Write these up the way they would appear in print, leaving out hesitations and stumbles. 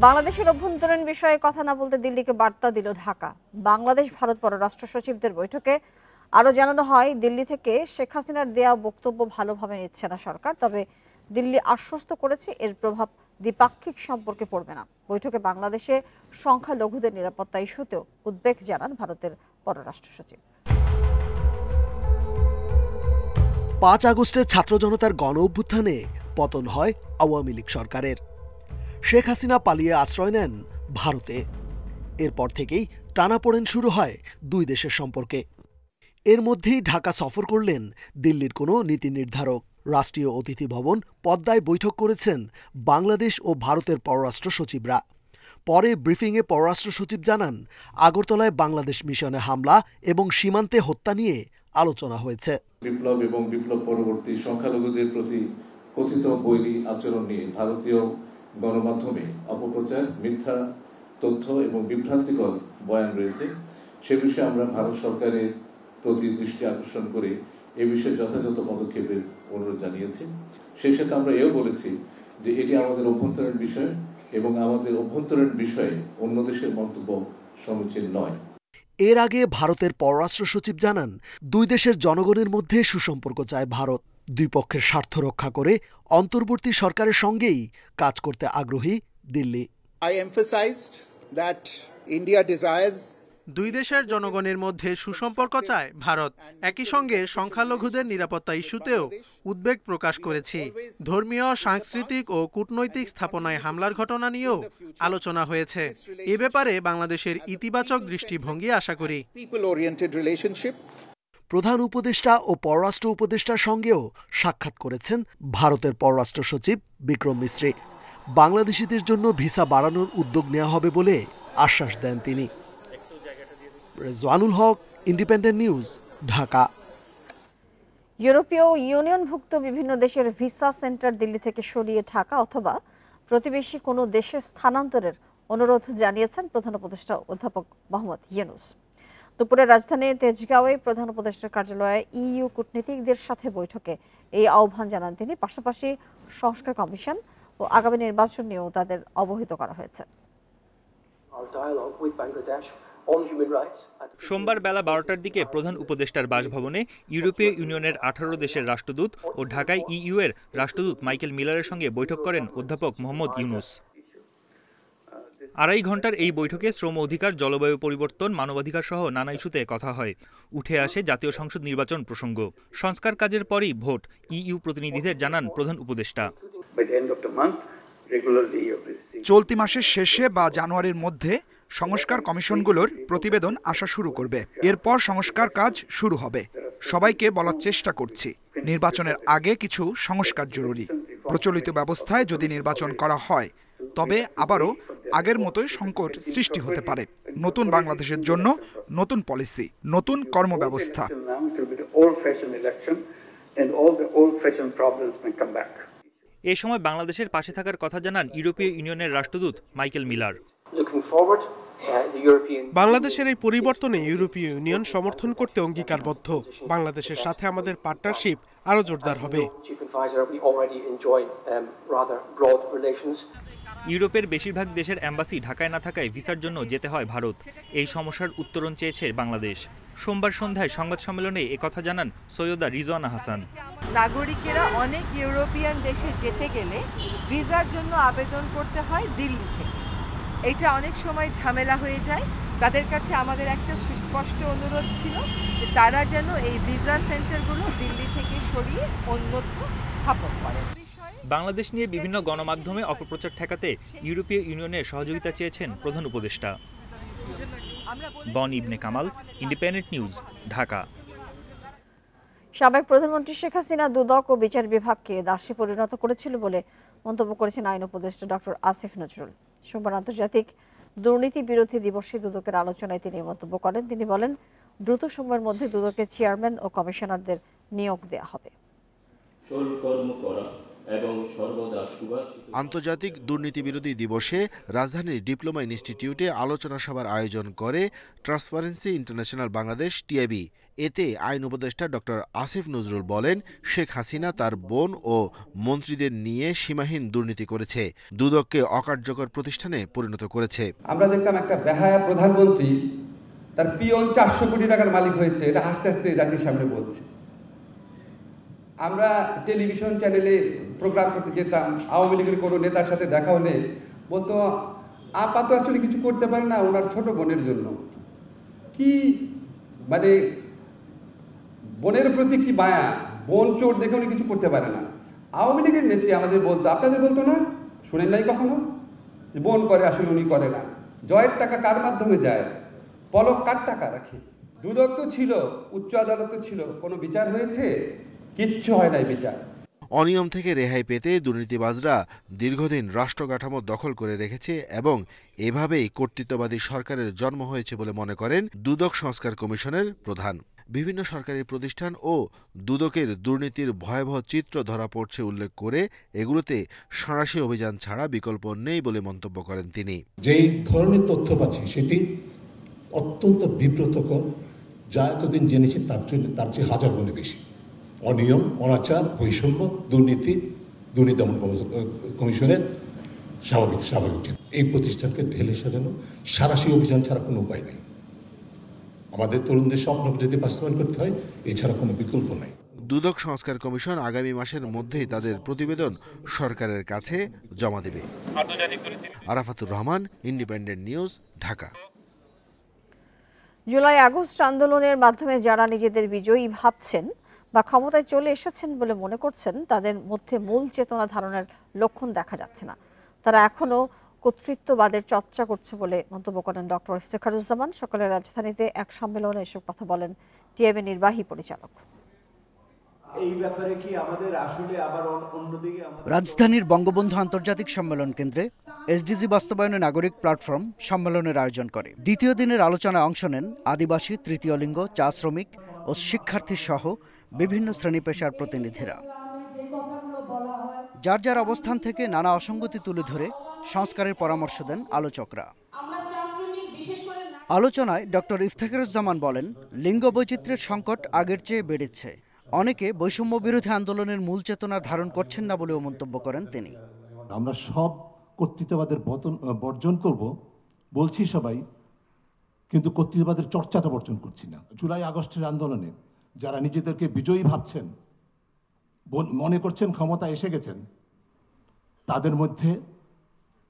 বাংলাদেশের অভ্যন্তরীণ বিষয়ে কথা না বলতে দিল্লিকে বার্তা দিল ঢাকা। বাংলাদেশ ভারত পররাষ্ট্র সচিবদের বৈঠকে আরও জানানো হয়, দিল্লি থেকে শেখ হাসিনার দেয়া বক্তব্য ভালোভাবে নিচ্ছে না সরকার, তবে দিল্লি আশ্বস্ত করেছে এর প্রভাব দ্বিপাক্ষিক সম্পর্কে পড়বে না। বৈঠকে বাংলাদেশে সংখ্যালঘুদের নিরাপত্তা ইস্যুতেও উদ্বেগ জানান ভারতের পররাষ্ট্র সচিব। ৫ আগস্টের ছাত্র জনতার গণ অভ্যুত্থানে পতন হয় আওয়ামী লীগ সরকারের। শেখ হাসিনা পালিয়ে আশ্রয় নেন ভারতে। এরপর থেকেই টানাপোড়েন শুরু হয় দুই দেশের সম্পর্কে। এর মধ্যেই ঢাকা সফর করলেন দিল্লির কোনো নীতি নির্ধারক। রাষ্ট্রীয় অতিথি ভবন পদ্মায় বৈঠক করেছেন বাংলাদেশ ও ভারতের পররাষ্ট্র সচিবরা। পরে ব্রিফিংয়ে পররাষ্ট্র সচিব জানান, আগরতলায় বাংলাদেশ মিশনে হামলা এবং সীমান্তে হত্যা নিয়ে আলোচনা হয়েছে। বিপ্লব এবং বিপ্লব পরবর্তী সংখ্যালঘুদের প্রতি কথিত বৈরী আচরণ নিয়ে ভারতীয় গণমাধ্যমে অপপ্রচার, মিথ্যা তথ্য এবং বিভ্রান্তিকর বয়ান রয়েছে। সে বিষয়ে আমরা ভারত সরকারের প্রতি দৃষ্টি আকর্ষণ করে এ বিষয়ে যথাযথ পদক্ষেপের অনুরোধ জানিয়েছি। সেই সাথে আমরা এও বলেছি যে এটি আমাদের অভ্যন্তরীণ বিষয় এবং আমাদের অভ্যন্তরীণ বিষয়ে অন্য দেশের মন্তব্য সমীচীন নয়। এর আগে ভারতের পররাষ্ট্র সচিব জানান, দুই দেশের জনগণের মধ্যে সুসম্পর্ক চায় ভারত। দুই পক্ষের স্বার্থ রক্ষা করে অন্তর্বর্তী সরকারের সঙ্গেই কাজ করতে আগ্রহী Delhi. I emphasized that India desires দুই দেশের জনগণের মধ্যে সুসম্পর্ক চায় ভারত। একই সঙ্গে সংখ্যালঘুদের নিরাপত্তা ইস্যুতেও উদ্বেগ প্রকাশ করেছি। ধর্মীয়, সাংস্কৃতিক ও কূটনৈতিক স্থাপনায় হামলার ঘটনা নিয়েও আলোচনা হয়েছে। এ ব্যাপারে বাংলাদেশের ইতিবাচক দৃষ্টিভঙ্গি আশা করি। প্রধান উপদেষ্টা ও পররাষ্ট্র উপদেষ্টার সঙ্গেও সাক্ষাৎ করেছেন ভারতের পররাষ্ট্র সচিব বিক্রম মিশ্রি। বাংলাদেশিদের জন্য ভিসা বাড়ানোর উদ্যোগ নেওয়া হবে বলে আশ্বাস দেন তিনি। রেজওয়ানুল হক, ইন্ডিপেন্ডেন্ট নিউজ, ঢাকা। ইউরোপীয় ইউনিয়নভুক্ত বিভিন্ন দেশের ভিসা সেন্টার দিল্লি থেকে সরিয়ে ঢাকা অথবা প্রতিবেশী কোনো দেশে স্থানান্তরের অনুরোধ জানিয়েছেন প্রধান উপদেষ্টা অধ্যাপক মোহাম্মদ ইউনূস। দুপুরে রাজধানী তেজগাঁওয়ে প্রধান উপদেষ্টার কার্যালয়ে ইইউ কূটনীতিকদের সাথে বৈঠকে এই আহ্বান জানান তিনি। পাশাপাশি সংস্কার কমিশন ও আগামী নির্বাচন নিয়েও তাদের অবহিত করা হয়েছে। সোমবার বেলা 12টার দিকে প্রধান উপদেষ্টার বাসভবনে ইউরোপীয় ইউনিয়নের 18 দেশের রাষ্ট্রদূত ও ঢাকায় ইইউ এর রাষ্ট্রদূত মাইকেল মিলারের সঙ্গে বৈঠক করেন অধ্যাপক মোহাম্মদ ইউনূস। 2.5 ঘণ্টার এই বৈঠকে শ্রম অধিকার, জলবায়ু পরিবর্তন, মানবাধিকার সহ নানা ইস্যুতে কথা হয়। উঠে আসে জাতীয় সংসদ নির্বাচন প্রসঙ্গ। সংস্কার কাজের পরই ভোট, ইইউ প্রতিনিধিদের জানান প্রধান উপদেষ্টা। চলতি মাসের শেষে বা জানুয়ারির মধ্যে সংস্কার কমিশনগুলোর প্রতিবেদন আসা শুরু করবে। এরপর সংস্কার কাজ শুরু হবে। সবাইকে বলার চেষ্টা করছি, নির্বাচনের আগে কিছু সংস্কার জরুরি। প্রচলিত ব্যবস্থায় যদি নির্বাচন করা হয় তবে আবারও আগের মতোই সংকট সৃষ্টি হতে পারে। নতুন বাংলাদেশের জন্য নতুন পলিসি, নতুন কর্মব্যবস্থা। এ সময় বাংলাদেশের পাশে থাকার কথা জানান ইউরোপীয় ইউনিয়নের রাষ্ট্রদূত মাইকেল মিলার। বাংলাদেশের এই পরিবর্তনে ইউরোপীয় ইউনিয়ন সমর্থন করতে অঙ্গীকারবদ্ধ। বাংলাদেশের সাথে আমাদের পার্টনারশিপ আরও জোরদার হবে। ইউরোপের বেশিরভাগ দেশের অ্যাম্বাসি ঢাকায় না থাকায় ভিসার জন্য যেতে হয় ভারত। এই সমস্যার উত্তরণ চেয়েছে বাংলাদেশ। সোমবার সন্ধ্যায় সংবাদ সম্মেলনে একথা জানান সৈয়দা রিজওয়ানা হাসান। নাগরিকেরা অনেক ইউরোপিয়ান দেশে যেতে গেলে ভিসার জন্য আবেদন করতে হয় দিল্লি থেকে। এটা অনেক সময় ঝামেলা হয়ে যায়। তাদের কাছে আমাদের একটা সুস্পষ্ট অনুরোধ ছিল যে তারা যেন এই ভিসা সেন্টারগুলো দিল্লি থেকে সরিয়ে অন্যত্র স্থাপন করে। বাংলাদেশ নিয়ে বিভিন্ন গণমাধ্যমে অপপ্রচার ঠেকাতে ইউরোপীয় ইউনিয়নের সহযোগিতা চেয়েছেন প্রধান উপদেষ্টা। বন ইবনে কামাল, ইন্ডিপেন্ডেন্ট নিউজ, ঢাকা। সাবেক প্রধানমন্ত্রী শেখ হাসিনা দুদক ও বিচার বিভাগকে দাসে পরিণত করেছিল বলে মন্তব্য করেছেন আইন উপদেষ্টা ডক্টর আসিফ নজরুল। সোমবার আন্তর্জাতিক দুর্নীতি বিরোধী দিবসে দুদকের আলোচনায় তিনি মন্তব্য করেন। তিনি বলেন, দ্রুত সময়ের মধ্যে দুদকের চেয়ারম্যান ও কমিশনারদের নিয়োগ দেওয়া হবে। এবং সর্বদা সুভাষিত। আন্তর্জাতিক দুর্নীতি বিরোধী দিবসে রাজধানীর ডিপ্লোমা ইনস্টিটিউটে আলোচনা সভার আয়োজন করে ট্রান্সপারেন্সি ইন্টারন্যাশনাল বাংলাদেশ টিআইবি। এতে আইন উপদেষ্টা ডক্টর আসিফ নজরুল বলেন, শেখ হাসিনা তার বোন ও মন্ত্রীদের নিয়ে সীমাহীন দুর্নীতি করেছে, দুদককে অকার্যকর প্রতিষ্ঠানে পরিণত করেছে। আমরা দেখতাম একটা বেহায়া প্রধানমন্ত্রী, তার পিয়ন 400 কোটি টাকার মালিক হয়েছে, এটা হাসতে হাসতে জাতির সামনে বলছে। আমরা টেলিভিশন চ্যানেলে প্রোগ্রাম করতে যেতাম, আওয়ামী লীগের কোনো নেতার সাথে দেখা হলে বলতো আপা তো আসলে কিছু করতে পারে না ওনার ছোট বোনের জন্য। কি মানে বোনের প্রতি কি মায়া, বোন চোর দেখে উনি কিছু করতে পারে না। আওয়ামী লীগের নেত্রী আমাদের বলতো, আপনাদের বলতো না, শুনেন নাই কখনো, বোন করে আসলে উনি করে না। জয়ের টাকা কার মাধ্যমে যায়, পলক কার টাকা রাখে। দুদক তো ছিল, উচ্চ আদালত তো ছিল, কোনো বিচার হয়েছে? কিচ্ছু হয় নাই বিচার। অনিয়ম থেকে রেহাই পেতে দুর্নীতিবাজরা দীর্ঘদিন রাষ্ট্র কাঠামো দখল করে রেখেছে এবং এভাবেই কর্তৃত্ববাদী সরকারের জন্ম হয়েছে বলে মনে করেন দুদক সংস্কার কমিশনের প্রধান। বিভিন্ন সরকারি প্রতিষ্ঠান ও দুদকের দুর্নীতির ভয়াবহ চিত্র ধরা পড়ছে উল্লেখ করে এগুলোতে সাঁড়াশি অভিযান ছাড়া বিকল্প নেই বলে মন্তব্য করেন তিনি। যেই ধরনের তথ্য পাচ্ছি সেটি অত্যন্ত বিব্রতকর, যা এতদিন জেনেছি তার চেয়ে হাজার গুণে বেশি। অনিয়ম, অনাচার, বৈষম্য, দুর্নীতি দমন কমিশনের স্বাভাবিক এই প্রতিষ্ঠানকে ঢেলে সাজানো সাঁড়াশি অভিযান ছাড়া কোনো উপায় নেই। আমাদের তরুণদের স্বপ্ন যদি বাস্তবায়ন করতে হয়, এছাড়া কোনো বিকল্প নাই। দুদক সংস্কার কমিশন আগামী মাসের মধ্যেই তাদের প্রতিবেদন সরকারের কাছে জমা দেবে। Arafatur Rahman, independent news, Dhaka. July August আন্দোলনের মাধ্যমে যারা নিজেদের বিজয়ী ভাবছেন বা ক্ষমতায় চলে এসেছেন বলে মনে করছেন, তাদের মধ্যে মূল চেতনা ধারণের লক্ষণ দেখা যাচ্ছে না। তারা এখনো কর্তৃত্ববাদের চর্চা করছে বলে মন্তব্য করেন ডক্টর ইফতেখারুজ্জামান। সকালে রাজধানীতে এক সম্মেলনে এসব কথা বলেন টিএমএ নির্বাহী পরিচালক। এই ব্যাপারে কি আমাদের আসলে আবার অন্যদিকে রাজধানীর বঙ্গবন্ধু আন্তর্জাতিক সম্মেলন কেন্দ্রে এসডিজি বাস্তবায়নে নাগরিক প্ল্যাটফর্ম সম্মেলনের আয়োজন করে। দ্বিতীয় দিনের আলোচনায় অংশ নেন আদিবাসী, তৃতীয় লিঙ্গ, চা শ্রমিক ও শিক্ষার্থী সহ বিভিন্ন শ্রেণী পেশার প্রতিনিধিরা। যার যার অবস্থান থেকে নানা অসঙ্গতি তুলে ধরে সংস্কারের পরামর্শ দেন আলোচকরা। আলোচনায় ডক্টর ইফতেখারুজ্জামান বলেন, লিঙ্গ বৈচিত্র্যের সংকট আগের চেয়ে বেড়েছে। অনেকে বৈষম্য বিরোধী আন্দোলনের মূল চেতনা ধারণ করছেন না বলেও মন্তব্য করেন তিনি। আমরা সব কর্তৃত্ববাদের বর্জন করব বলছি সবাই, কিন্তু কর্তৃত্ববাদের চর্চাটা বর্জন করছি না। জুলাই আগস্টের আন্দোলনে যারা নিজেদেরকে বিজয়ী ভাবছেন, মনে করছেন ক্ষমতা এসে গেছেন, তাদের মধ্যে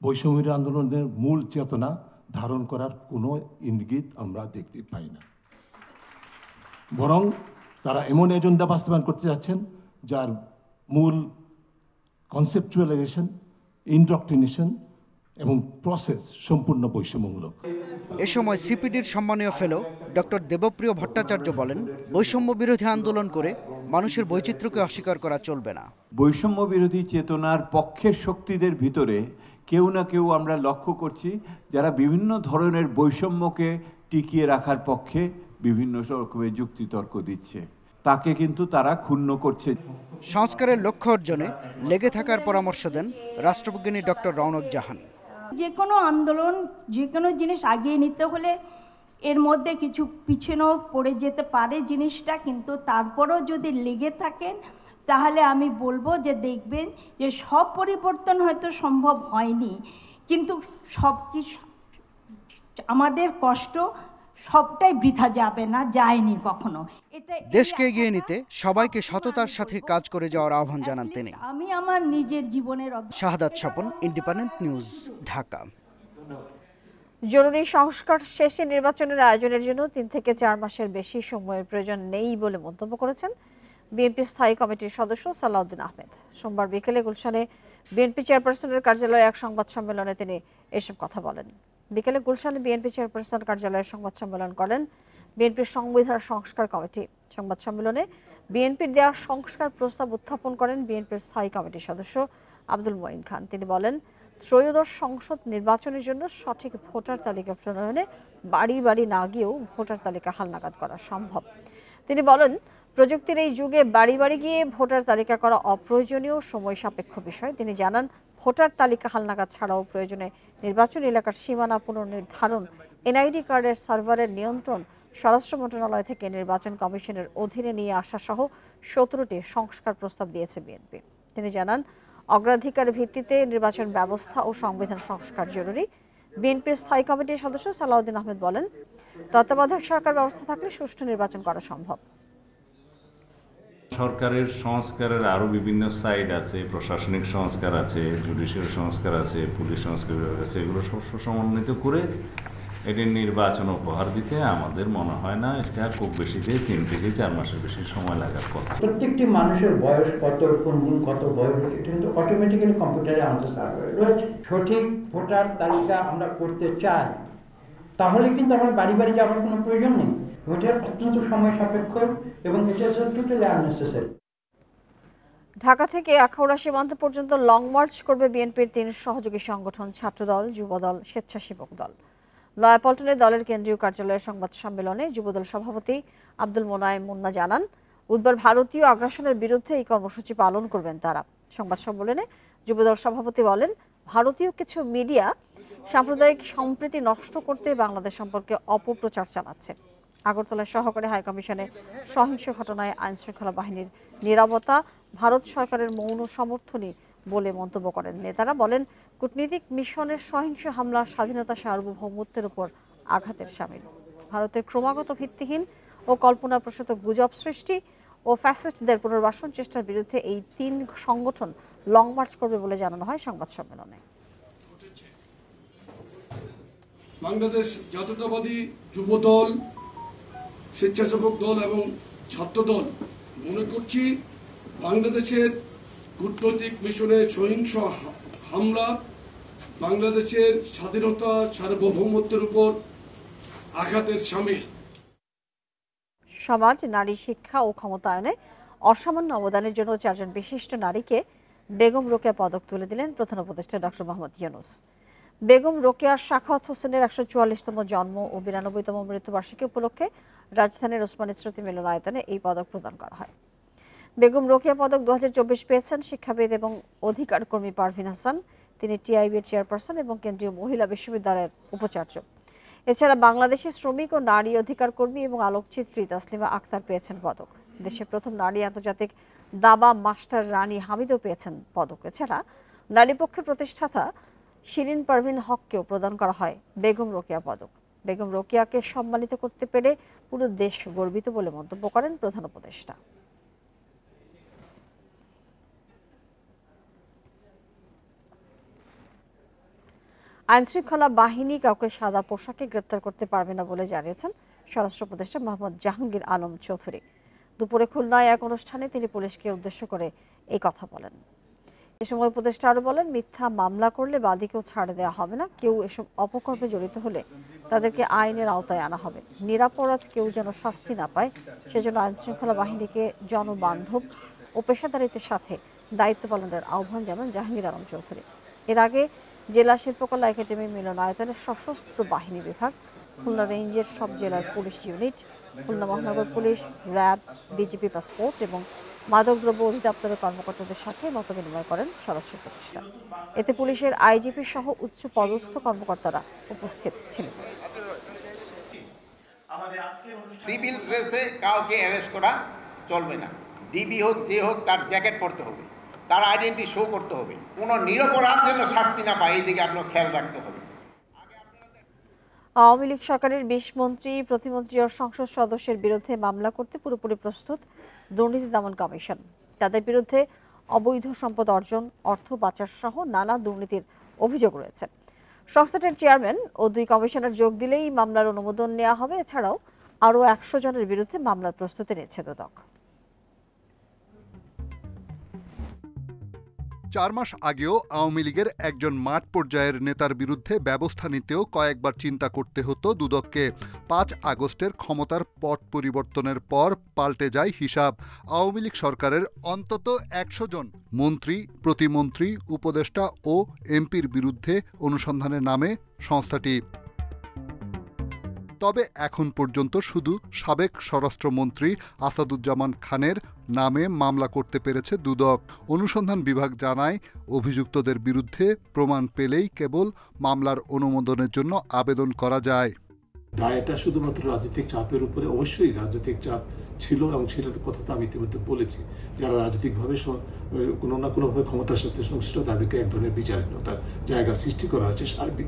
বৈষম্য আন্দোলনের মূল চেতনা ধারণ করার কোনো ইঙ্গিত আমরা দেখতে পাই না। বরং তারা এমন এজেন্ডা বাস্তবায়ন করতে যাচ্ছেন যার মূল কনসেপচুয়ালাইজেশন, ইনডক্ট্রিনেশন এবং প্রসেস সম্পূর্ণ বৈষম্যমূলক। এ সময় সিপিডির সম্মানীয় ফেলো ডক্টর দেবপ্রিয় ভট্টাচার্য বলেন, বৈষম্য বিরোধী আন্দোলন করে মানুষের বৈচিত্র্যকে অস্বীকার করা চলবে না। বৈষম্য বিরোধী চেতনার পক্ষের শক্তিদের ভিতরে কেউ না কেউ আমরা লক্ষ্য করছি যারা বিভিন্ন ধরনের বৈষম্যকে টিকিয়ে রাখার পক্ষে বিভিন্ন রকমের যুক্তিতর্ক দিচ্ছে, তাকে কিন্তু তারা ক্ষুণ্ণ করছে। সংস্কারের লক্ষ্য অর্জনে লেগে থাকার পরামর্শ দেন রাষ্ট্রবিজ্ঞানী ডক্টর রওনক জাহান। যে কোনো আন্দোলন, যে কোনো জিনিস আগিয়ে নিতে হলে এর মধ্যে কিছু পিছনেও পড়ে যেতে পারে জিনিসটা, কিন্তু তারপরেও যদি লেগে থাকেন তাহলে আমি বলবো যে দেখবেন যে সব পরিবর্তন হয়তো সম্ভব হয়নি, কিন্তু সব কিছু আমাদের কষ্ট সবটাই বৃথা যাবে না, যায়নি কখনো। দেশকে এগিয়ে নিতে সবাইকে সততার সাথে কাজ করে যাওয়ার আহ্বান জানান তিনি। আমি আমার নিজের জীবনের শাহাদাত স্বপন, ইন্ডিপেন্ডেন্ট নিউজ, ঢাকা। জরুরি সংস্কার শেষে নির্বাচনের আয়োজনের জন্য 3 থেকে 4 মাসের বেশি সময়ের প্রয়োজন নেই বলে মন্তব্য করেছেন বিএনপি স্থায়ী কমিটির সদস্য সালাউদ্দিন আহমেদ। সোমবার বিকেলে গুলশানে বিএনপি চেয়ারপারসনের কার্যালয়ে এক সংবাদ সম্মেলনে তিনি এসব কথা বলেন। বিকেলে গুলশানে বিএনপি চেয়ারপারসন কার্যালয়ে সংবাদ সম্মেলন করেন বিএনপির সংবিধান সংস্কার কমিটি। সংবাদ সম্মেলনে বিএনপির দেওয়া সংস্কার প্রস্তাব উত্থাপন করেন বিএনপির স্থায়ী কমিটির সদস্য আব্দুল মঈন খান। তিনি বলেন, ত্রয়োদশ সংসদ নির্বাচনের জন্য সঠিক ভোটার তালিকা প্রণয়নে বাড়ি বাড়ি না গিয়েও ভোটার তালিকা হালনাগাদ করা সম্ভব। তিনি বলেন, প্রযুক্তির এই যুগে বাড়ি বাড়ি গিয়ে ভোটার তালিকা করা অপ্রয়োজনীয়, সময় সাপেক্ষ বিষয়। তিনি জানান, ভোটার তালিকা হালনাগাদ ছাড়াও প্রয়োজনে নির্বাচনী এলাকার সীমানা পুনর্নির্ধারণ, এনআইডি কার্ডের সার্ভারের নিয়ন্ত্রণ স্বরাষ্ট্র মন্ত্রণালয় থেকে নির্বাচন কমিশনের অধীনে নিয়ে আসা সহ 17টি সংস্কার প্রস্তাব দিয়েছে বিএনপি। তিনি জানান, অগ্রাধিকার ভিত্তিতে নির্বাচন ব্যবস্থা ও সংবিধান সংস্কার জরুরি। বিএনপির স্থায়ী কমিটির সদস্য সালাউদ্দিন আহমেদ বলেন, তত্ত্বাবধায়ক সরকার ব্যবস্থা থাকলে সুষ্ঠু নির্বাচন করা সম্ভব। সরকারের সংস্কারের আরো বিভিন্ন সাইড আছে, প্রশাসনিক সংস্কার আছে, জুডিশিয়াল সংস্কার আছে, পুলিশ সংস্কার আছে, এগুলো সব সমন্বিত করে এটি নির্বাচন উপহার দিতে আমাদের মনে হয় না এটা খুব বেশি 3 থেকে 4 মাসের বেশি সময় লাগার কথা। প্রত্যেকটি মানুষের বয়স কত, কোন দিন কত বয়স, এটা কিন্তু অটোমেটিক্যালি কম্পিউটারে আমাদের সার্ভারে রয়েছে। সঠিক ভোটার তালিকা আমরা করতে চাই, তাহলে কিন্তু আমার বাড়ি বাড়ি যাওয়ার কোনো প্রয়োজন নেই। এটা অত্যন্ত সময় সাপেক্ষ এবং এটা টোটালি আননেসেসারি। ঢাকা থেকে আখাউড়া সীমান্ত পর্যন্ত লং মার্চ করবে বিএনপির 3 সহযোগী সংগঠন ছাত্রদল, যুবদল, স্বেচ্ছাসেবক দল। নয়াপল্টনে দলের কেন্দ্রীয় কার্যালয়ের সংবাদ সম্মেলনে যুবদল সভাপতি আব্দুল মোনায়েম মুন্না জানান, বুধবার ভারতীয় আগ্রাসনের বিরুদ্ধে এই কর্মসূচি পালন করবেন তারা। সংবাদ সম্মেলনে যুবদল সভাপতি বলেন, ভারতীয় কিছু মিডিয়া সাম্প্রদায়িক সম্প্রীতি নষ্ট করতে বাংলাদেশ সম্পর্কে অপপ্রচার চালাচ্ছে। আগরতলার সহকারী হাইকমিশনে সহিংস ঘটনায় আইনশৃঙ্খলা বাহিনীর নীরবতা ভারত সরকারের মৌন সমর্থনই বলে মন্তব্য করেন নেতারা। বলেন, কূটনীতিক মিশনের সহিংস হামলা স্বাধীনতা সার্বভৌমত্বের উপর আঘাতের শামিল। ভারতের ক্রমাগত ভিত্তিহীন ও কল্পনাপ্রসূত গুজব সৃষ্টি ও ফ্যাসিস্টদের পুনর্বাসন চেষ্টার বিরুদ্ধে এই 3 সংগঠন লং মার্চ করবে বলে জানানো হয় সংবাদ সম্মেলনে। বাংলাদেশ জাতীয়তাবাদী যুবদল, স্বেচ্ছাসেবক দল এবং ছাত্রদল মনে করছি, বাংলাদেশের কূটনৈতিক মিশনের সহিংস হামলা বাংলাদেশের স্বাধীনতা সার্বভৌমত্বের উপর আঘাতের শামিল। সমাজ, নারী শিক্ষা ও ক্ষমতায়নে অসামান্য অবদানের জন্য 4 জন বিশিষ্ট নারীকে বেগম রোকেয়া পদক তুলে দিলেন প্রধান উপদেষ্টা ডক্টর মোহাম্মদ ইউনূস। বেগম রোকেয়ার সাখাওয়াত হোসেনের 144তম জন্ম ও 92তম মৃত্যুবার্ষিকী উপলক্ষে রাজধানীর ওসমানী স্মৃতি মিলনায়তনে এই পদক প্রদান করা হয়। বেগম রোকেয়া পদক 2024 পেয়েছেন শিক্ষাবিদ এবং অধিকার কর্মী পারভিন হাসান। তিনি টিআইবির চেয়ারপারসন এবং কেন্দ্রীয় মহিলা বিশ্ববিদ্যালয়ের উপাচার্য। এছাড়া বাংলাদেশের শ্রমিক ও নারী অধিকার কর্মী এবং আলোকচিত্রী তাসলিমা আক্তার পেয়েছেন পদক। দেশের প্রথম নারী আন্তর্জাতিক দাবা মাস্টার রানী হামিদও পেয়েছেন পদক। এছাড়া নারীপক্ষের প্রতিষ্ঠাতা শিরিন পারভিন হককেও প্রদান করা হয় বেগম রোকেয়া পদক। বেগম রোকেয়াকে সম্মানিত করতে পেরে পুরো দেশ গর্বিত বলে মন্তব্য করেন প্রধান উপদেষ্টা। আইনশৃঙ্খলা বাহিনী কাউকে সাদা পোশাকে গ্রেপ্তার করতে পারবে না বলে জানিয়েছেন স্বরাষ্ট্র উপদেষ্টা মোহাম্মদ জাহাঙ্গীর আলম চৌধুরী। দুপুরে খুলনায় এক অনুষ্ঠানে তিনি পুলিশকে উদ্দেশ্য করে এই কথা বলেন। এ সময় উপদেষ্টা আরও বলেন, মিথ্যা মামলা করলে বাদীকেও ছাড় দেওয়া হবে না। কেউ এসব অপকর্মে জড়িত হলে তাদেরকে আইনের আওতায় আনা হবে। নিরাপরাধ কেউ যেন শাস্তি না পায়, সেজন্য আইনশৃঙ্খলা বাহিনীকে জনবান্ধব ও পেশাদারিত্বের সাথে দায়িত্ব পালনের আহ্বান জানান জাহাঙ্গীর আলম চৌধুরী। এর আগে জেলা শিল্পকলা একাডেমি মিলনায়তনে সশস্ত্র বাহিনী বিভাগ, খুলনা রেঞ্জের সব জেলার পুলিশ ইউনিট, খুলনা মহানগর পুলিশ, র্যাব, বিজিপি পাসপোর্ট এবং মাদকদ্রব্য অধিদপ্তরের কর্মকর্তাদের সাথে মত বিনিময় করেন স্বরাষ্ট্র উপদেষ্টা। এতে পুলিশের আইজিপি সহ উচ্চ পদস্থ কর্মকর্তারা উপস্থিত ছিলেন। সিভিল ড্রেসে কাউকে অ্যারেস্ট করা চলবে না। ডিবি হোক যে হোক, তার জ্যাকেট পরতে হবে, তার আইডেন্টি শো করতে হবে। কোনো নিরপরাধ যেন শাস্তি না পায়, এই দিকে আপনার খেয়াল রাখতে হবে। আওয়ামী লীগ সরকারের 20 মন্ত্রী, প্রতিমন্ত্রী ও সংসদ সদস্যের বিরুদ্ধে মামলা করতে পুরোপুরি প্রস্তুত দুর্নীতি দমন কমিশন। তাদের বিরুদ্ধে অবৈধ সম্পদ অর্জন, অর্থ পাচার সহ নানা দুর্নীতির অভিযোগ রয়েছে। সংস্থাটির চেয়ারম্যান ও 2 কমিশনার যোগ দিলেই মামলার অনুমোদন নেওয়া হবে। এছাড়াও আরও 100 জনের বিরুদ্ধে মামলার প্রস্তুতি নিচ্ছে দুদক। 4 মাস আগেও আওয়ামী লীগের একজন মাঠ পর্যায়ের নেতার বিরুদ্ধে ব্যবস্থা নিতেও কয়েকবার চিন্তা করতে হতো দুদককে। 5 আগস্টের ক্ষমতার পট পরিবর্তনের পর পাল্টে যায় হিসাব। আওয়ামী লীগ সরকারের অন্তত 100 জন মন্ত্রী, প্রতিমন্ত্রী, উপদেষ্টা ও এমপির বিরুদ্ধে অনুসন্ধানের নামে সংস্থাটি। তবে এখন পর্যন্ত শুধু সাবেক স্বরাষ্ট্রমন্ত্রী আসাদুজ্জামান খানের নামে মামলা করতে পেরেছে দুদক। অনুসন্ধান বিভাগ জানায়, অভিযুক্তদের বিরুদ্ধে প্রমাণ পেলেই কেবল মামলার অনুমোদনের জন্য আবেদন করা যায়। দায়টা শুধুমাত্র রাজনৈতিক চাপের উপরে, অবশ্যই রাজনৈতিক চাপ ছিল এবং সেটার কথা তো আমি ইতিমধ্যে বলেছি। যারা রাজনৈতিকভাবে কোনো না কোনোভাবে ক্ষমতার সাথে সংশ্লিষ্ট, তাদেরকে এক ধরনের বিচারহীনতার জায়গা সৃষ্টি করা হয়েছে। সার্বিক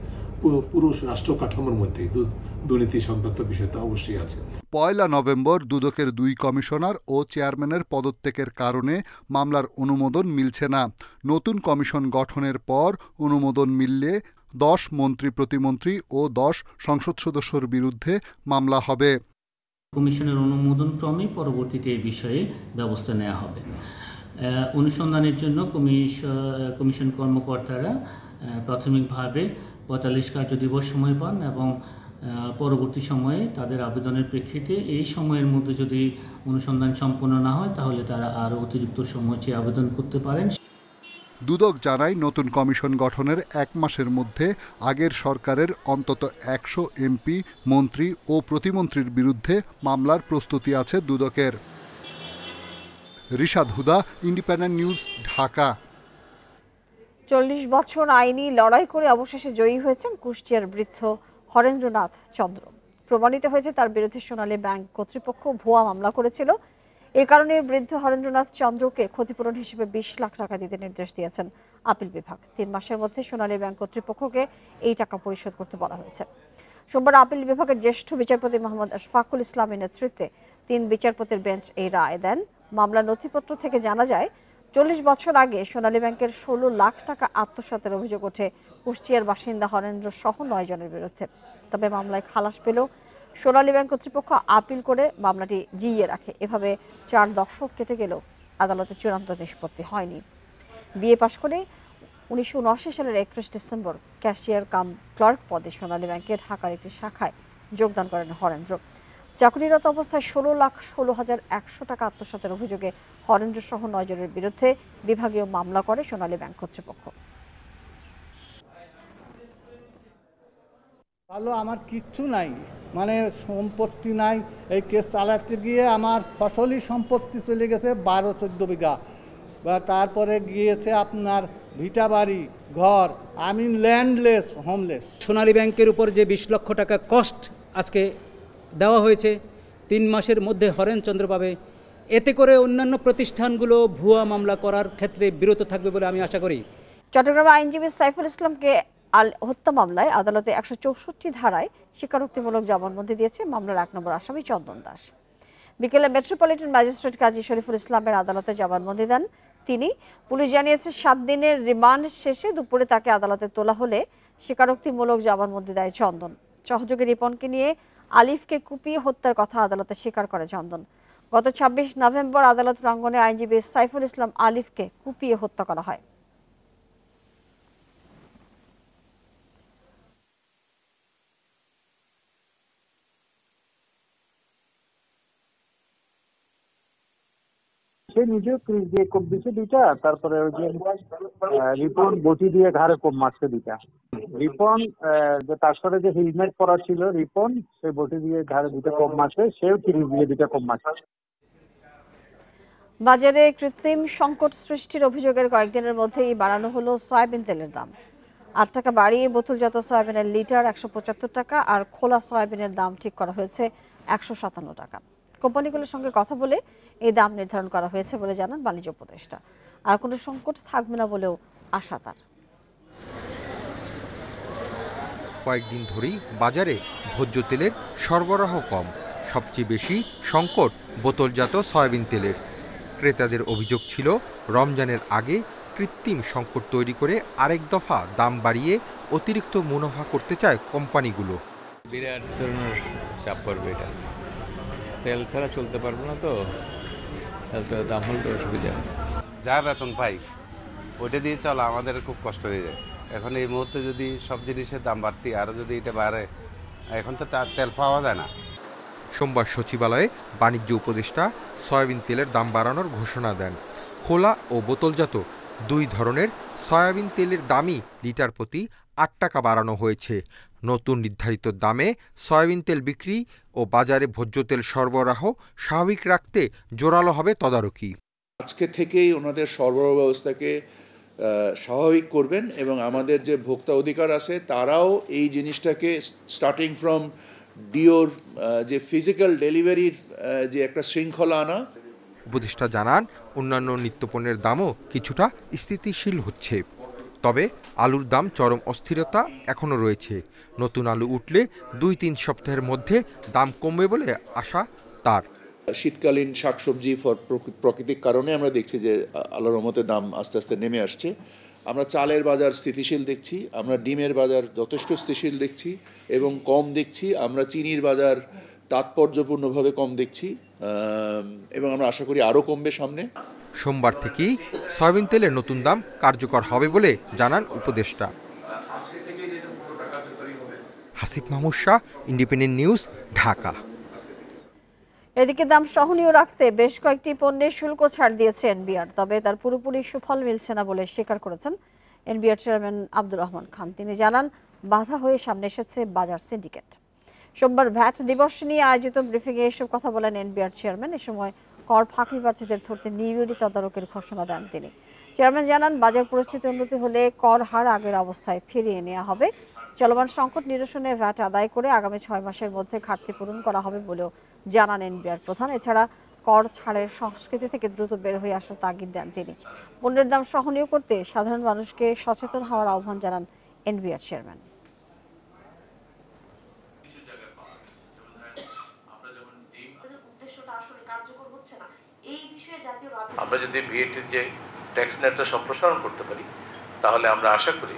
পুরো রাষ্ট্র কাঠামোর মধ্যে দুর্নীতি সংক্রান্ত বিষয়টা অবশ্যই আছে। 1 নভেম্বর দুদকের 2 কমিশনার ও চেয়ারম্যানের পদত্যাগের কারণে মামলার অনুমোদন মিলছে না। নতুন কমিশন গঠনের পর অনুমোদন মিললে 10 মন্ত্রী প্রতিমন্ত্রী ও 10 সংসদ সদস্যর বিরুদ্ধে মামলা হবে। কমিশনের অনুমোদন ক্রমে পরবর্তীতে এই বিষয়ে ব্যবস্থা নেওয়া হবে। অনুসন্ধানের জন্য কমিশন কর্মকর্তারা প্রাথমিকভাবে 45 কার্যদিবস সময় পান এবং পরবর্তী সময়ে তাদের আবেদনের প্রেক্ষিতে এই সময়ের মধ্যে যদি অনুসন্ধান সম্পন্ন না হয় তাহলে তারা আরও অতিরিক্ত সময় চেয়ে আবেদন করতে পারেন। দুদক জানায়, নতুন কমিশন গঠনের 1 মাসের মধ্যে আগের সরকারের অন্তত 100 এমপি, মন্ত্রী ও প্রতিমন্ত্রীর বিরুদ্ধে মামলার প্রস্তুতি আছে দুদকের। রিশাদ হুদা, ইন্ডিপেন্ডেন্ট নিউজ, ঢাকা। 40 বছর আইনি লড়াই করে অবশেষে জয়ী হয়েছেন কুষ্টিয়ার বৃদ্ধ হরেন্দ্রনাথ চন্দ্র। প্রমাণিত হয়েছে তার বিরুদ্ধে সোনালী ব্যাংক কর্তৃপক্ষ ভুয়া মামলা করেছিল। এ কারণে বৃদ্ধ হরেন্দ্রনাথ চন্দ্রকে ক্ষতিপূরণ হিসেবে 20 লাখ টাকা দিতে নির্দেশ দিয়েছেন আপিল বিভাগ। 3 মাসের মধ্যে সোনালী ব্যাংক কর্তৃপক্ষকে এই টাকা পরিশোধ করতে বলা হয়েছে। সোমবার আপিল বিভাগের জ্যেষ্ঠ বিচারপতি মোহাম্মদ আশফাকুল ইসলামের নেতৃত্বে 3 বিচারপতির বেঞ্চ এই রায় দেন। মামলার নথিপত্র থেকে জানা যায়, 40 বছর আগে সোনালী ব্যাংকের 16 লাখ টাকা আত্মসাতের অভিযোগ ওঠে কুষ্টিয়ার বাসিন্দা হরেন্দ্র সহ 9 জনের বিরুদ্ধে। তবে মামলায় খালাস পেল সোনালী ব্যাংক কর্তৃপক্ষ আপিল করে মামলাটি জিইয়ে রাখে। এভাবে 4 দশক কেটে গেলেও আদালতে চূড়ান্ত নিষ্পত্তি হয়নি। বিএ পাশ করে 1979 সালের 31 ডিসেম্বর ক্যাশিয়ার কাম ক্লার্ক পদে সোনালী ব্যাংকের ঢাকার একটি শাখায় যোগদান করেন হরেন্দ্র। চাকরিরত অবস্থায় 16,16,100 টাকা আত্মসাতের অভিযোগে হরেন্দ্র সহ 9 জনের বিরুদ্ধে বিভাগীয় মামলা করে সোনালী ব্যাংক কর্তৃপক্ষ। ভালো, আমার কিচ্ছু নাই, মানে সম্পত্তি নাই। এই কেস চালাতে গিয়ে আমার ফসলি সম্পত্তি চলে গেছে 12-14 বিঘা, বা তারপরে গিয়েছে আপনার ভিটা বাড়ি, ঘর। আমি ল্যান্ডলেস, হোমলেস। সোনালী ব্যাংকের উপর যে 20 লক্ষ টাকা কস্ট আজকে দেওয়া হয়েছে, 3 মাসের মধ্যে হরেন চন্দ্র পাবে। এতে করে অন্যান্য প্রতিষ্ঠানগুলো ভুয়া মামলা করার ক্ষেত্রে বিরত থাকবে বলে আমি আশা করি। চট্টগ্রামে আইনজীবী সাইফুল ইসলামকে হত্যা মামলায় আদালতে 164 ধারায় স্বীকারোক্তিমূলক জবানবন্দি দিয়েছে মামলার 1 নম্বর আসামি চন্দন দাস। বিকেলে মেট্রোপলিটন ম্যাজিস্ট্রেট কাজী শরীফুল ইসলামের আদালতে জবানবন্দি দেন তিনি। পুলিশ জানিয়েছে 7 দিনের রিমান্ড শেষে দুপুরে তাকে আদালতে তোলা হলে স্বীকারোক্তিমূলক জবানবন্দি দেয় চন্দন। সহযোগী রিপনকে নিয়ে আলিফকে কুপিয়ে হত্যার কথা আদালতে স্বীকার করে চন্দন। গত 26 নভেম্বর আদালত প্রাঙ্গণে আইনজীবী সাইফুল ইসলাম আলিফকে কুপিয়ে হত্যা করা হয়। সে নিজেও ক্রিজ দিয়ে কোপ দিচ্ছে 2টা, তারপরে ওই যে রিপন বটি দিয়ে ঘাড়ে কোপ মারছে 2টা। রিপন যে তার সাথে যে হেলমেট পরা ছিল রিপন, সে বটি দিয়ে ঘাড়ে 2টা কোপ মারছে, সেও ক্রিজ দিয়ে 2টা কোপ মারছে। বাজারে কৃত্রিম সংকট সৃষ্টির অভিযোগের কয়েকদিনের মধ্যেই বাড়ানো হলো সয়াবিন তেলের দাম। 8 টাকা বাড়িয়ে বোতলজাত সয়াবিনের লিটার 175 টাকা আর খোলা সয়াবিনের দাম ঠিক করা হয়েছে 157 টাকা। কোম্পানিগুলোর সঙ্গে কথা বলে এই দাম নির্ধারণ করা হয়েছে বলে জানান বাণিজ্য উপদেষ্টা। আর কোনো সংকট থাকবে না বলেও আশা তার। কয়েকদিন ধরেই বাজারে ভোজ্য তেলের সরবরাহ কম। সবচেয়ে বেশি সংকট বোতলজাত সয়াবিন তেলের। ক্রেতাদের অভিযোগ ছিল, রমজানের আগে কৃত্রিম সংকট তৈরি করে আরেক দফা দাম বাড়িয়ে অতিরিক্ত মুনাফা করতে চায় কোম্পানিগুলো। বিরাট ধরনের চাপ পড়বে, এটা তেল ছাড়া চলতে পারবো না, তো দাম হলে তো অসুবিধা। যা বেতন পাই ওইটা দিয়ে চলা আমাদের খুব কষ্ট হয়ে যায়। এখন এই মুহূর্তে যদি সব জিনিসের দাম বাড়তি, আরও যদি এটা বাড়ে, এখন তো তেল পাওয়া যায় না। সোমবার সচিবালয়ে বাণিজ্য উপদেষ্টা সয়াবিন তেলের দাম বাড়ানোর ঘোষণা দেন। খোলা ও বোতলজাত 2 ধরনের সয়াবিন তেলের দামই লিটার প্রতি 8 টাকা বাড়ানো হয়েছে। নতুন নির্ধারিত দামে সয়াবিন তেল বিক্রি ও বাজারে ভোজ্য তেল সরবরাহ স্বাভাবিক রাখতে জোরালো হবে তদারকি। আজকে থেকেই ওনাদের সরবরাহ ব্যবস্থাকে স্বাভাবিক করবেন এবং আমাদের যে ভোক্তা অধিকার আছে তারাও এই জিনিসটাকে স্টার্টিং ফ্রম ডিওর যে ফিজিক্যাল ডেলিভারির যে একটা শৃঙ্খলা আনা। উপদেষ্টা জানান অন্যান্য নিত্যপণ্যের দামও কিছুটা স্থিতিশীল হচ্ছে, তবে আলুর দাম চরম অস্থিরতা এখনও রয়েছে। নতুন আলু উঠলে 2-3 সপ্তাহের মধ্যে দাম কমবে বলে আশা তার। শীতকালীন শাকসবজি প্রাকৃতিক কারণে আমরা দেখছি যে আল্লাহর রহমতে দাম আস্তে আস্তে নেমে আসছে। আমরা চালের বাজার স্থিতিশীল দেখছি, আমরা ডিমের বাজার যথেষ্ট স্থিতিশীল দেখছি এবং কম দেখছি। আমরা চিনির বাজার তাৎপর্যপূর্ণভাবে কম দেখছি এবং আমরা আশা করি আরও কমবে সামনে। সোমবার থেকেই সয়াবিন তেলের নতুন দাম কার্যকর হবে বলে জানান উপদেষ্টা। Hasif Mahmud Shah, independent news, Dhaka. এদিকে দাম সহনীয় রাখতে বেশ কয়েকটি পণ্যের শুল্ক ছাড় দিয়েছে এনবিআর, তবে তার পুরোপুরি সুফল মিলছে না বলে স্বীকার করেছেন এনবিআর চেয়ারম্যান আব্দুর রহমান খান। তিনি জানান বাধা হয়ে সামনে এসেছে বাজার সিন্ডিকেট। সোমবার ভ্যাট দিবস নিয়ে আয়োজিত ব্রিফিংয়ে এসব কথা বলেন এনবিআর চেয়ারম্যান। এ সময় কর ফাঁকিবাজদের ধরতে নিবিড় তদারকির ঘোষণা দেন তিনি। চেয়ারম্যান জানান বাজার পরিস্থিতি উন্নতি হলে কর হার আগের অবস্থায় ফিরিয়ে নেওয়া হবে। চলমান সংকট নিরসনে ভ্যাট আদায় করে আগামী 6 মাসের মধ্যে ঘাটতি পূরণ করা হবে বলেও জানান এনবিআর প্রধান। এছাড়া কর ছাড়ের সংস্কৃতি থেকে দ্রুত বের হয়ে আসার তাগিদ দেন তিনি। পণ্যের দাম সহনীয় করতে সাধারণ মানুষকে সচেতন হওয়ার আহ্বান জানান এনবিআর চেয়ারম্যান। আমরা যদি ভিএটির যে ট্যাক্স নেটটা সম্প্রসারণ করতে পারি তাহলে আমরা আশা করি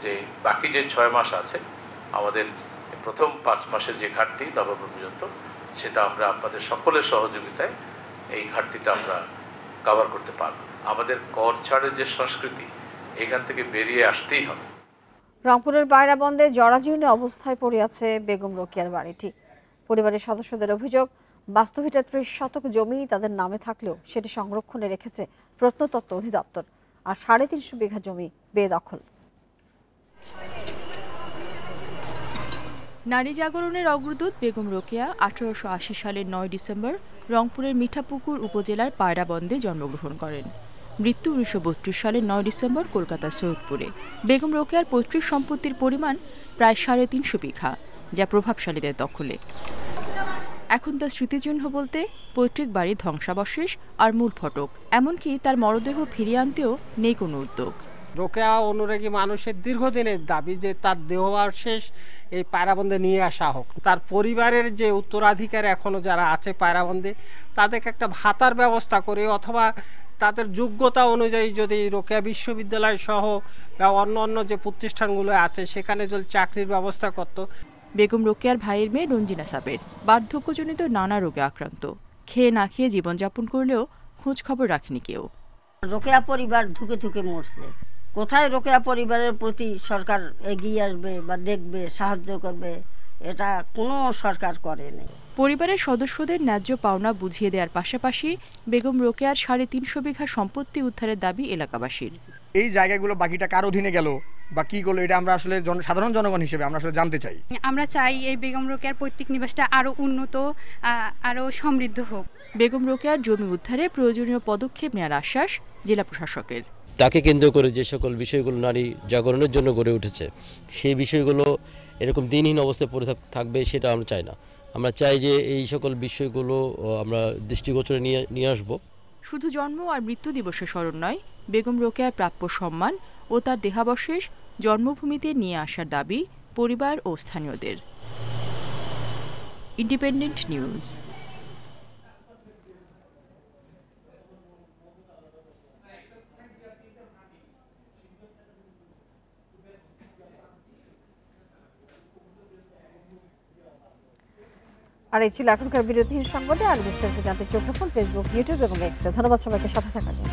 যে বাকি যে 6 মাস আছে আমাদের প্রথম 5 মাসের যে ঘাটতি নভেম্বর পর্যন্ত সেটা আমরা আপনাদের সকলের সহযোগিতায় এই ঘাটতিটা আমরা কভার করতে পারব। আমাদের কর ছাড়ের যে সংস্কৃতি এখান থেকে বেরিয়ে আসতেই হবে। রংপুরের পায়রাবন্দে জরাজীর্ণ অবস্থায় পড়ে আছে বেগম রোকেয়ার বাড়িটি। পরিবারের সদস্যদের অভিযোগ বাস্তবিক 30 শতক জমি তাদের নামে থাকলেও সেটি সংরক্ষণে রেখেছে প্রত্নতত্ত্ব অধিদপ্তর, আর 350 বিঘা জমি বেদখল। নারী জাগরণের অগ্রদূত বেগম রোকেয়া 1880 সালের 9 ডিসেম্বর রংপুরের মিঠাপুকুর উপজেলার পায়রাবন্দে জন্মগ্রহণ করেন। মৃত্যু 1932 সালের 9 ডিসেম্বর কলকাতার সৈয়দপুরে। বেগম রোকেয়ার পৈতৃক সম্পত্তির পরিমাণ প্রায় 350 বিঘা, যা প্রভাবশালীদের দখলে। এখন তার স্মৃতিচিহ্ন বলতে পৈতৃক বাড়ির ধ্বংসাবশেষ আর মূল ফটক, এমনকি তার মরদেহ ফিরিয়ে আনতেও নেই কোনো উদ্যোগ। রোকেয়া অনুরাগী মানুষের দীর্ঘদিনের দাবি যে তার দেহাবশেষ এই পায়রাবন্দে নিয়ে আসা হোক। তার পরিবারের যে উত্তরাধিকার এখনো যারা আছে পায়রাবন্দে তাদেরকে একটা ভাতার ব্যবস্থা করে অথবা তাদের যোগ্যতা অনুযায়ী যদি রোকেয়া বিশ্ববিদ্যালয় সহ বা অন্য যে প্রতিষ্ঠানগুলো আছে সেখানে যদি চাকরির ব্যবস্থা করত। বেগম রোকেয়ার ভাইয়ের মেয়ে রঞ্জিনা সাবের বার্ধক্যজনিত নানা রোগে আক্রান্ত। খেয়ে না খেয়ে জীবনযাপন করলেও খোঁজ খবর রাখেনি কেউ। রোকেয়া পরিবার ধুকে ধুকে মরছে। কোথায় রোকেয়া পরিবারের প্রতি সরকার এগিয়ে আসবে বা দেখবে, সাহায্য করবে, এটা কোনো সরকার করেনি। পরিবারের সদস্যদের ন্যায্য পাওনা বুঝিয়ে দেওয়ার পাশাপাশি বেগম রোকেয়ার 350 বিঘা সম্পত্তি উদ্ধারের দাবি এলাকাবাসীর। এই জায়গাগুলো বাকিটা কার অধীনে গেল বা কি করলো এটা আমরা আসলে সাধারণ জনগণ হিসেবে আমরা আসলে জানতে চাই। আমরা চাই এই বেগম রোকেয়ার পৈতৃক নিবাসটা আরো উন্নত, আরো সমৃদ্ধ হোক। বেগম রোকেয়ার জমি উদ্ধারে প্রয়োজনীয় পদক্ষেপ নেওয়ার আশ্বাস জেলা প্রশাসকের। তাকে কেন্দ্র করে যে সকল বিষয়গুলো নারী জাগরণের জন্য গড়ে উঠেছে সেই বিষয়গুলো এরকম দিনহীন অবস্থায় পড়ে থাকবে সেটা আমরা চাই না। আমরা চাই যে এই সকল বিষয়গুলো আমরা দৃষ্টিগোচরে নিয়ে আসব। শুধু জন্ম আর মৃত্যু দিবসে স্মরণ নয়, বেগম রোকেয়ার প্রাপ্য সম্মান ও তার দেহাবশেষ জন্মভূমিতে নিয়ে আসার দাবি পরিবার ও স্থানীয়দের। Independent news. আর এই ছিল এখনকার বিরতিহীন সংবাদে। আর বিস্তারিত জানতে চোখ রাখুন ফেসবুক, ইউটিউব এবং এক্সে। ধন্যবাদ সবাইকে সাথে থাকার জন্য।